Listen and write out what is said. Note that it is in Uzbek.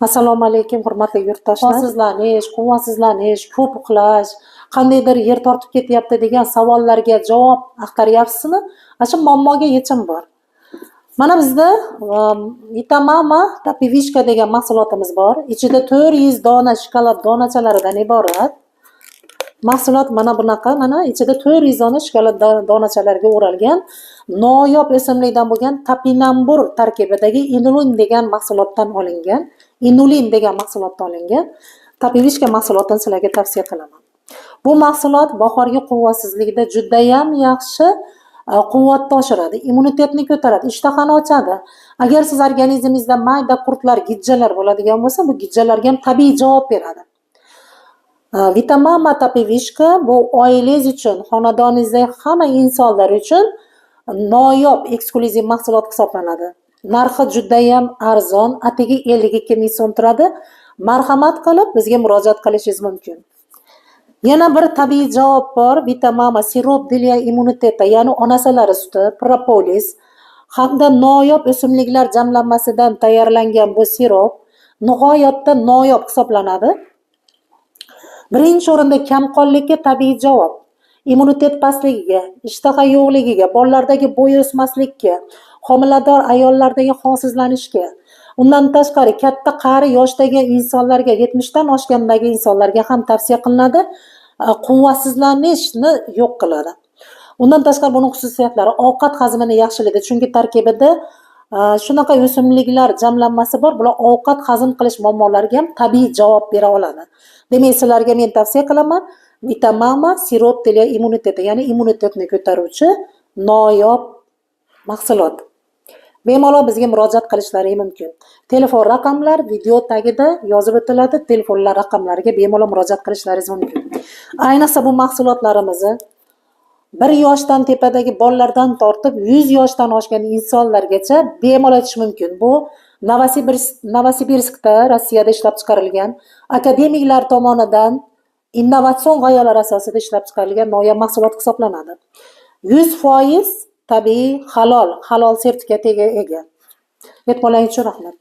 Assalomu alaykum, hurmatli yurtdoshlar. Holsizlanish, quvvatsizlanish, ko'p uxlash, qandaydir yer tortib ketyapti degan savollarga javob axtaryapsizmi? Ana shu muammoga yechim bor. Mana bizda Vitamama Tapivishka degan mahsulotimiz bor. Ichida 400 dona shokolad donachalaridan iborat. Mahsulot mana bunaqa, mana ichida 400 dona shokolad donachalariga o'ralgan noyob o'simlikdan bo'lgan topinambur tarkibidagi inulin degan mahsulotdan olingan. Inulin degan mahsulotdan olingan Tapivishka mahsulotini sizlarga tavsiya qilaman. Bu mahsulot bahorgi quvvatsizlikda juda ham yaxshi quvvatni oshiradi, immunitetni ko'taradi, ishtahani ochadi. Agar siz organizmingizda mayda qurtlar, gijjalar bo'ladigan bo'lsa, bu gijjalarga ham tabiiy javob beradi. Vitamama Tapivishka bu oilangiz uchun, xonadoningizdagi hamma insonlar uchun noyob eksklyuziv mahsulot hisoblanadi. Narxi juda ham arzon, atigi 52 ming so'm turadi. Marhamat qilib bizga murojaat qilishingiz mumkin. Yana bir tabiiy javob bor. Vitamama sirop для immuniteta, ya'ni onasalari suti, propolis hamda noyob o'simliklar jamlanmasidan tayyorlangan bu sirop nihoyatda noyob hisoblanadi. Birinchi o'rinda kamqonlikka tabiiy javob. Immunitet pastligiga, ishtaha yo'qligiga, bolalardagi bo'y o'smaslikka, homilador ayollardagi holsizlanishga, undan tashqari katta qari yoshdagi insonlarga, 70 dan oshgandagi insonlarga ham tavsiya qilinadi. Quvvatsizlanishni yo'q qiladi. Undan tashqari buning xususiyatlari ovqat hazmini yaxshilaydi, chunki tarkibida shunaqa o'simliklar jamlanmasi bor. Bular ovqat hazm qilish muammolariga ham tabiiy javob bera oladi. Demak, sizlarga men tavsiya qilaman Vitamama sirop для immuniteta, ya'ni immunitetni ko'taruvchi noyob mahsulot. Bemalol bizga murojaat qilishlari mumkin. Telefon raqamlar video tagida yozib o'tiladi. Telefonlar raqamlariga bemalol murojaat qilishlaringiz mumkin. Ayniqsa bu mahsulotlarimizni 1 yoshdan tepadagi bolalardan tortib 100 yoshdan oshgan insonlargacha bemalol ichish mumkin. Bu Novosibirskda, Rossiyada ishlab chiqarilgan, akademiklar tomonidan innovatsion g'oyalar asosida ishlab chiqarilgan noyob mahsulot hisoblanadi. 100% tabiiy, halol sertifikatiga ega. E'tiborlaringiz uchun rahmat.